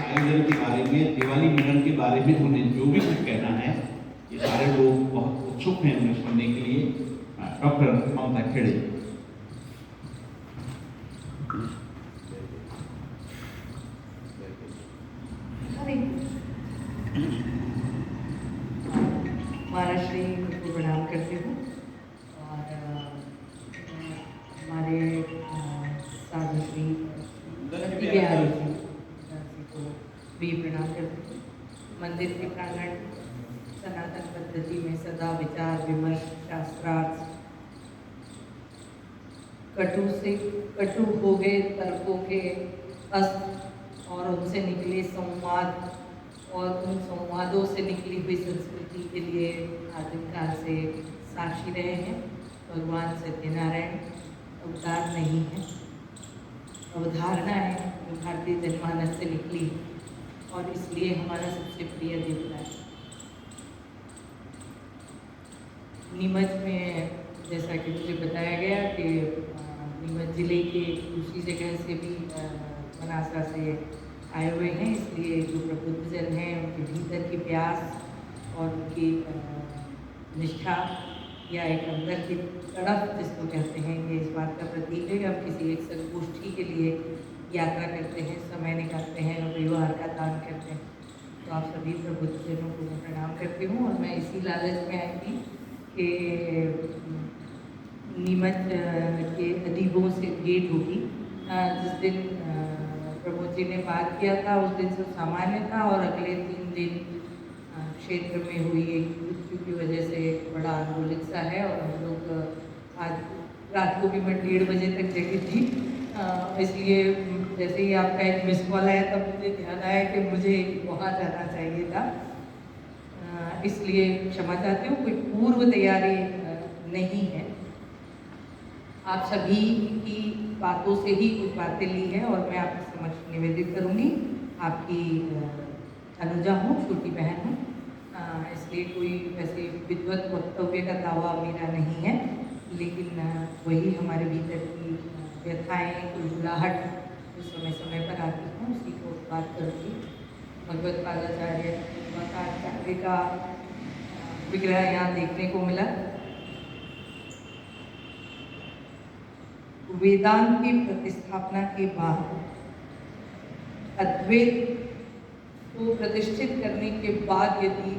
कारीगर के बारे में, दिवाली मिलन के बारे में उन्हें जो भी कुछ कहना है, ये सारे लोग बहुत उत्सुक हैं उन्हें सुनने के लिए। डॉक्टर ममता खेड़े। महाराष्ट्री को प्रणाम करती हूँ और हमारे साधुश्री बिहारी जी को भी प्रणाम करती हूँ। मंदिर के प्रांगण सनातन पद्धति में सदा विचार विमर्श, शास्त्रार्थ, कटु हो गए तर्कों के अस्त्र और उनसे निकले संवाद और उन संवादों से निकली हुई संस्कृति के लिए आदिमकाल से साक्षी रहे हैं। भगवान सत्यनारायण अवतार नहीं है, अवधारणा है जो भारतीय जनमानस से निकली और इसलिए हमारा सबसे प्रिय देवता है। नीमच में जैसा कि मुझे बताया गया कि नीमच जिले के दूसरी जगह से भी बनासा से आए हुए हैं, इसलिए जो प्रबुद्धजन हैं उनके भीतर की प्यास और उनकी निष्ठा या एक अंदर की तड़प जिसको कहते हैं, ये इस बात का प्रतीक है कि हम किसी एक संगोष्ठी के लिए यात्रा करते हैं, समय निकालते हैं और परिवार का दान करते हैं। तो आप सभी प्रबुद्धजनों को मैं प्रणाम करती हूँ और मैं इसी लालच में आई थी कि नीमच के अदीबों से भेंट होगी। जिस दिन प्रमोद जी ने बात किया था उस दिन सब सामान्य था और अगले 3 दिन क्षेत्र में हुई एक मृत्यु की वजह से बड़ा आंदोलित सा है और हम लोग आज रात को भी मैं 1:30 बजे तक जगी थी। इसलिए जैसे ही आपका एक मिस कॉल आया तब मुझे ध्यान आया कि मुझे वहाँ जाना चाहिए था, इसलिए क्षमा चाहती हूँ। कोई पूर्व तैयारी नहीं है, आप सभी की बातों से ही कुछ बातें ली हैं और मैं आपके समक्ष निवेदित करूँगी। आपकी अनुजा हूँ, छोटी बहन हूँ, इसलिए कोई वैसे विद्वत वक्तव्य का दावा मेरा नहीं है, लेकिन वही हमारे भीतर की व्यथाएँ, कुलबुलाहट जो समय समय पर आती हैं उसी को बात करूँगी। भगवत पादाचार्य आचार्य का विग्रह यहाँ देखने को मिला। वेदांत की प्रतिस्थापना के बाद अद्वैत को प्रतिष्ठित करने के बाद यदि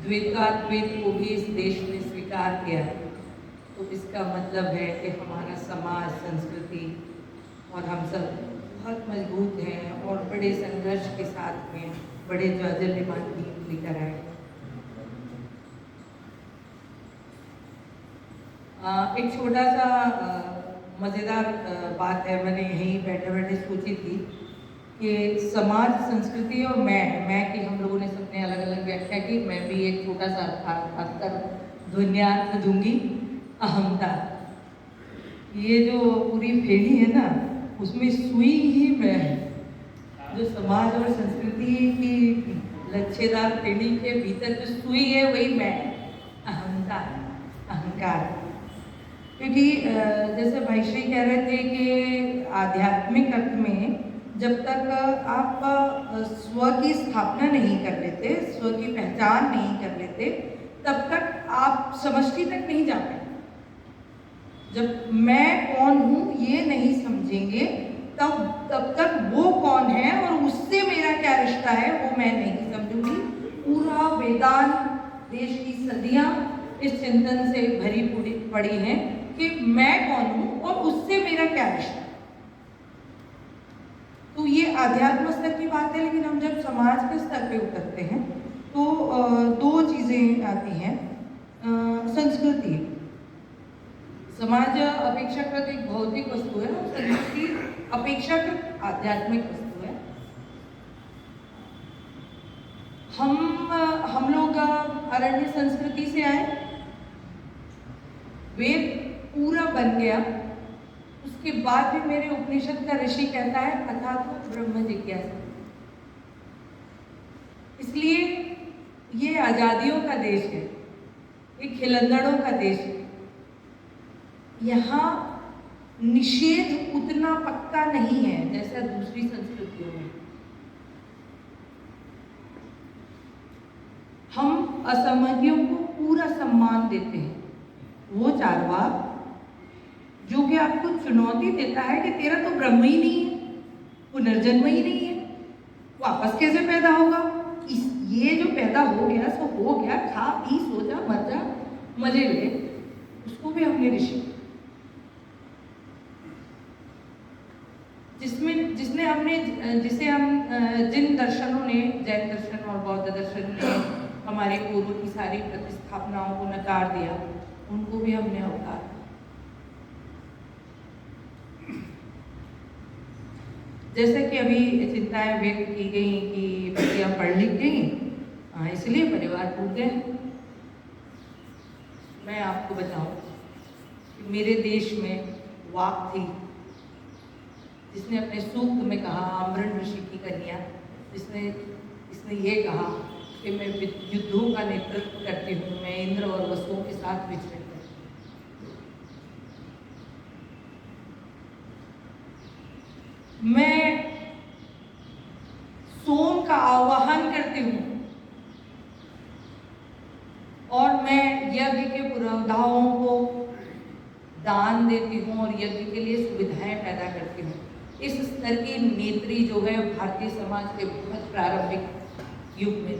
द्वैताद्वैत को भी इस देश ने स्वीकार किया तो इसका मतलब है कि हमारा समाज, संस्कृति और हम सब बहुत मजबूत हैं और बड़े संघर्ष के साथ में बड़े ज्वाजल्यमान दीप लेकर आए। एक छोटा सा मज़ेदार बात है, मैंने यहीं बैठे बैठे सोची थी कि समाज, संस्कृति और मैं कि हम लोगों ने सबने अलग अलग व्याख्या की, मैं भी एक छोटा सा अंतर ध्वन्यार्थ दूंगी, अहमता। ये जो पूरी फेरी है ना उसमें सुई ही मैं है, जो समाज और संस्कृति की लच्छेदार फेरी के भीतर जो सुई है वही मैं, अहमता, अहंकार। क्योंकि जैसे भाई श्री कह रहे थे कि आध्यात्मिक अर्थ में जब तक आप स्व की स्थापना नहीं कर लेते, स्व की पहचान नहीं कर लेते, तब तक आप समष्टि तक नहीं जा पाएंगे। जब मैं कौन हूँ ये नहीं समझेंगे तब तक वो कौन है और उससे मेरा क्या रिश्ता है वो मैं नहीं समझूंगी। पूरा वेदांत देश की सदियां इस चिंतन से भरी पड़ी हैं कि मैं कौन हूँ और उससे मेरा क्या रिश्ता है। तो ये आध्यात्म स्तर की बात है, लेकिन हम जब समाज के स्तर पे उतरते हैं तो 2 चीज़ें आती हैं। संस्कृति, समाज अपेक्षाकृत एक भौतिक वस्तु है और संस्कृति अपेक्षाकृत आध्यात्मिक वस्तु है। हम लोग अरण्य संस्कृति से आए, वेद पूरा बन गया, उसके बाद भी मेरे उपनिषद का ऋषि कहता है अथातो ब्रह्म जिज्ञासा। इसलिए ये आज़ादियों का देश है, ये खिलंदड़ों का देश है। यहाँ निषेध उतना पक्का नहीं है जैसा दूसरी संस्कृतियों में। असमधियों को पूरा सम्मान देते हैं, वो चारवाक जो कि आपको चुनौती देता है कि तेरा तो ब्रह्म ही नहीं है, पुनर्जन्म ही नहीं है, वापस कैसे पैदा होगा, ये जो पैदा हो गया सो हो गया, खा पी सो जा मर जा मजे ले, उसको भी हमने ऋषि जिसे हम जिन दर्शनों ने, जैन दर्शन और बौद्ध दर्शन ने हमारे पूर्व की सारी प्रतिस्थापनाओं को नकार दिया, उनको भी हमने अवतार। जैसे कि अभी चिंताएं व्यक्त की गई कि बच्चियां पढ़ लिख गई, इसलिए परिवार टूट गए। मैं आपको बताऊं कि मेरे देश में वाक थी जिसने अपने सूक्त में कहा, आम्रण ऋषि की कन्या, इसने ये कहा कि मैं युद्धों का नेतृत्व करती हूँ, मैं इंद्र और वसुओं के साथ विचरण करती हूँ, मैं सोम का आवाहन करती हूँ और मैं यज्ञ के पुरोधाओं को दान देती हूँ और यज्ञ के लिए सुविधाएं पैदा करती हूँ। इस स्तर की नेत्री जो है भारतीय समाज के बहुत प्रारंभिक युग में,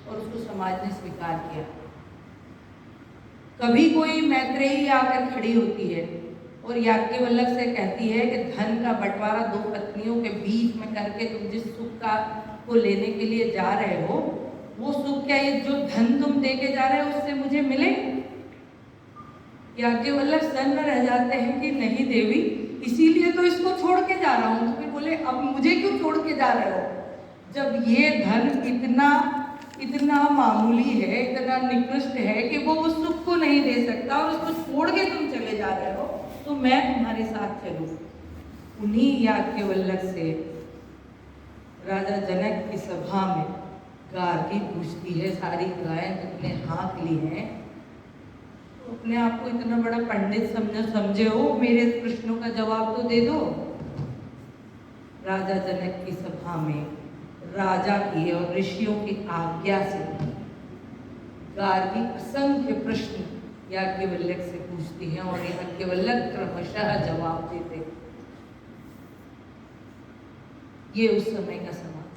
और उसको समाज ने स्वीकार किया। कभी कोई मैत्रेयी आकर खड़ी होती है और याज्ञवल्क्य से कहती है कि धन का बंटवारा दो पत्नियों के बीच में करके तुम जिस सुख को लेने के लिए जा रहे हो, वो सुख क्या, ये जो धन तुम दे के जा रहे हो उससे मुझे मिले? याज्ञवल्क्य सन्न रह जाते हैं कि नहीं देवी, इसीलिए तो इसको छोड़ के जा रहा हूँ। तो फिर बोले अब मुझे क्यों छोड़ के जा रहे हो, जब ये धन इतना मामूली है, इतना निकृष्ट है कि वो उस सुख को नहीं दे सकता और उसको छोड़ के तुम चले जा रहे हो, तो मैं तुम्हारे साथ चलूँ। उन्हीं याज्ञवल्क्य से राजा जनक की सभा में गार्गी पूछती है, सारी गायें तुमने हाँक ली हैं, तो अपने आप को इतना बड़ा पंडित समझे हो, मेरे प्रश्नों का जवाब तो दे दो। राजा जनक की सभा में राजा की और ऋषियों की आज्ञा से गार्गी असंख्य प्रश्न याज्ञवल्क्य से पूछती हैं और याज्ञवल्क्य क्रमशः जवाब देते। ये उस समय का समाज।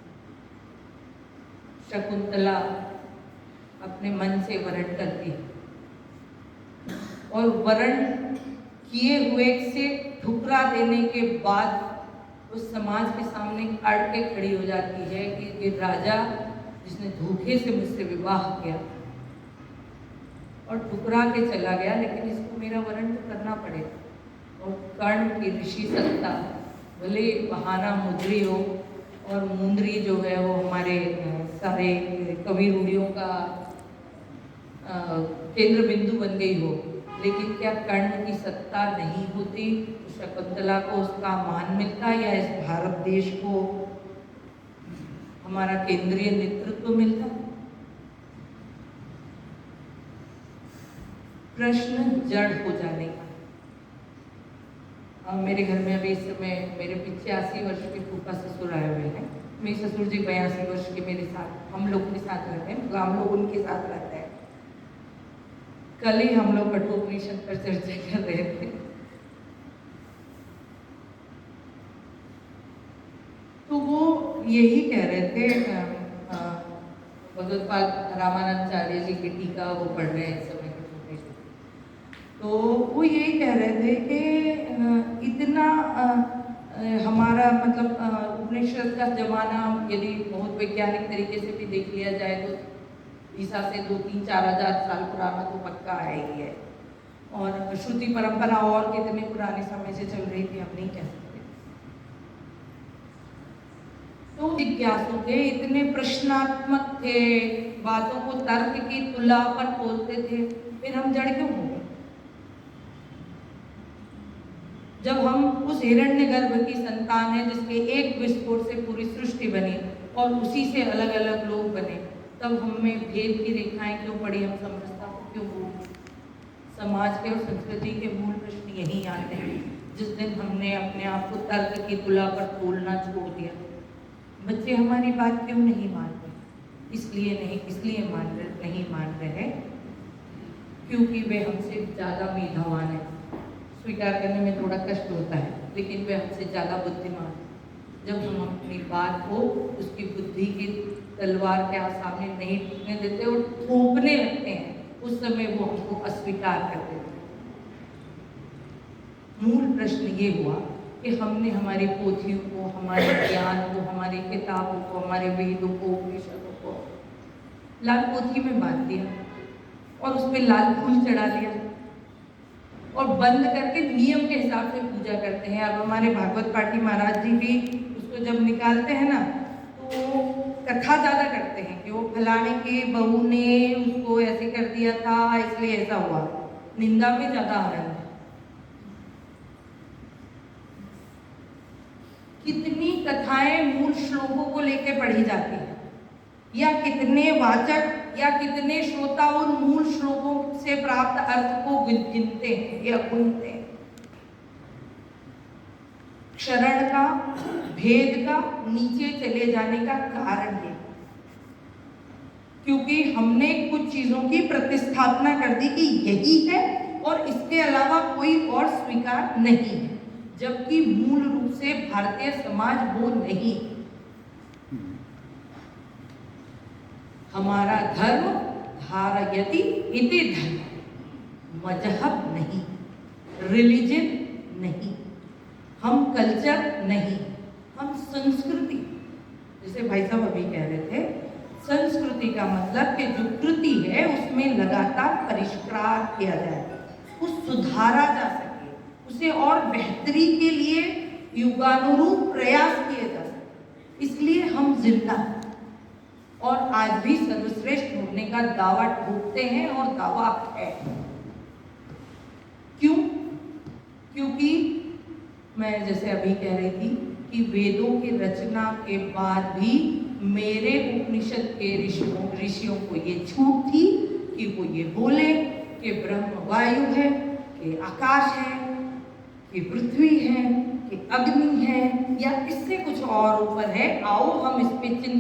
शकुंतला अपने मन से वरण करती है और वरण किए हुए से ठुकरा देने के बाद उस समाज के सामने अड़ के खड़ी हो जाती है कि ये राजा जिसने धोखे से मुझसे विवाह किया और ठुकरा के चला गया, लेकिन इसको मेरा वरण तो करना पड़ेगा। और कर्ण की ऋषि सत्ता भले बहाना मुद्री हो और मुंद्री जो है वो हमारे सारे कवि रूढ़ियों का केंद्र बिंदु बन गई हो, लेकिन क्या कर्ण की सत्ता नहीं होती तो शकुंतला को उसका मान मिलता या इस भारत देश को हमारा केंद्रीय नेतृत्व मिलता? प्रश्न जड़ हो जाने का। मेरे घर में अभी इस समय मेरे 85 वर्ष के फूफा ससुर आए हुए हैं। मेरे ससुर जी 82 वर्ष के मेरे साथ, हम लोग के साथ रहते हैं, हम लोग उनके साथ रहते हैं। कल ही हम लोग कठोपनिषद पर चर्चा कर रहे थे। तो वो यही कह रहे थे, भगवत्पाद रामानंदाचार्य जी की टीका वो पढ़ रहे हैं इस समय कठोपनिषद, तो वो यही कह रहे थे कि इतना हमारा मतलब उपनिषद का जमाना यदि बहुत वैज्ञानिक तरीके से भी देख लिया जाए तो ईसा से 2-3-4 हज़ार साल पुराना तो पक्का है ही है, और श्रुति परंपरा और कितने पुराने समय से चल रही थी हम नहीं कह सकते। तो जिज्ञासु थे, इतने प्रश्नात्मक थे, बातों को तर्क की तुला पर तोलते थे, फिर हम जड़ क्यों हो गए? जब हम उस हिरण्यगर्भ की संतान है जिसके एक विस्फोट से पूरी सृष्टि बनी और उसी से अलग अलग लोग बने, तब हमें भेद की रेखाएं क्यों पड़ी, हम समझता को क्यों भूल? समाज के और संस्कृति के मूल प्रश्न यही आते हैं जिस दिन हमने अपने आप को तर्क की तुला पर तोलना छोड़ दिया। बच्चे हमारी बात क्यों नहीं मानते? इसलिए नहीं मान रहे क्योंकि वे हमसे ज़्यादा मेधावान है। स्वीकार करने में थोड़ा कष्ट होता है, लेकिन वे हमसे ज़्यादा बुद्धिमान। जब हम अपनी बात को उसकी बुद्धि की तलवार के सामने नहीं टिकने देते और थोपने लगते हैं, उस समय वो हमको अस्वीकार कर देते हैं। मूल प्रश्न ये हुआ कि हमने हमारी पोथियों को, हमारे ज्ञान को, हमारी किताबों को, हमारे वेदों को, उपनिषदों को लाल पोथी में बांध दिया और उस पर लाल फूल चढ़ा दिया और बंद करके नियम के हिसाब से पूजा करते हैं। अब हमारे भागवत पाठी महाराज जी भी उसको जब निकालते हैं ना, तो कथा ज़्यादा करते हैं कि वो फलाने की बहू ने उसको ऐसे कर दिया था इसलिए ऐसा हुआ। निंदा में ज़्यादा आनंद है। कितनी कथाएं मूल श्लोकों को लेकर पढ़ी जाती हैं, या कितने वाचक या कितने श्रोता उन मूल श्लोकों से प्राप्त अर्थ को गिनते हैं या गुनते हैं। क्षरण का, भेद का नीचे चले जाने का कारण है क्योंकि हमने कुछ चीजों की प्रतिस्थापना कर दी कि यही है और इसके अलावा कोई और स्वीकार नहीं है, जबकि मूल रूप से भारतीय समाज वो नहीं। हमारा धर्म धारयति इति धर्म, मजहब नहीं, रिलीजन नहीं, हम कल्चर नहीं, हम संस्कृति। जैसे भाई साहब अभी कह रहे थे, संस्कृति का मतलब कि जो कृति है उसमें लगातार परिष्कार किया जाए, उस सुधारा जा सके, उसे और बेहतरी के लिए युगानुरूप प्रयास किए जा सके। इसलिए हम जिंदा और आज भी सर्वश्रेष्ठ होने का दावा ठोकते हैं और दावा है। क्यों? क्योंकि मैं जैसे अभी कह रही थी कि वेदों की रचना के बाद भी मेरे उपनिषद के ऋषियों को ये छूट थी कि वो ये बोले कि ब्रह्म वायु है, कि आकाश है, कि पृथ्वी है, कि अग्नि है, या इससे कुछ और ऊपर है। आओ हम इस पे चिंतन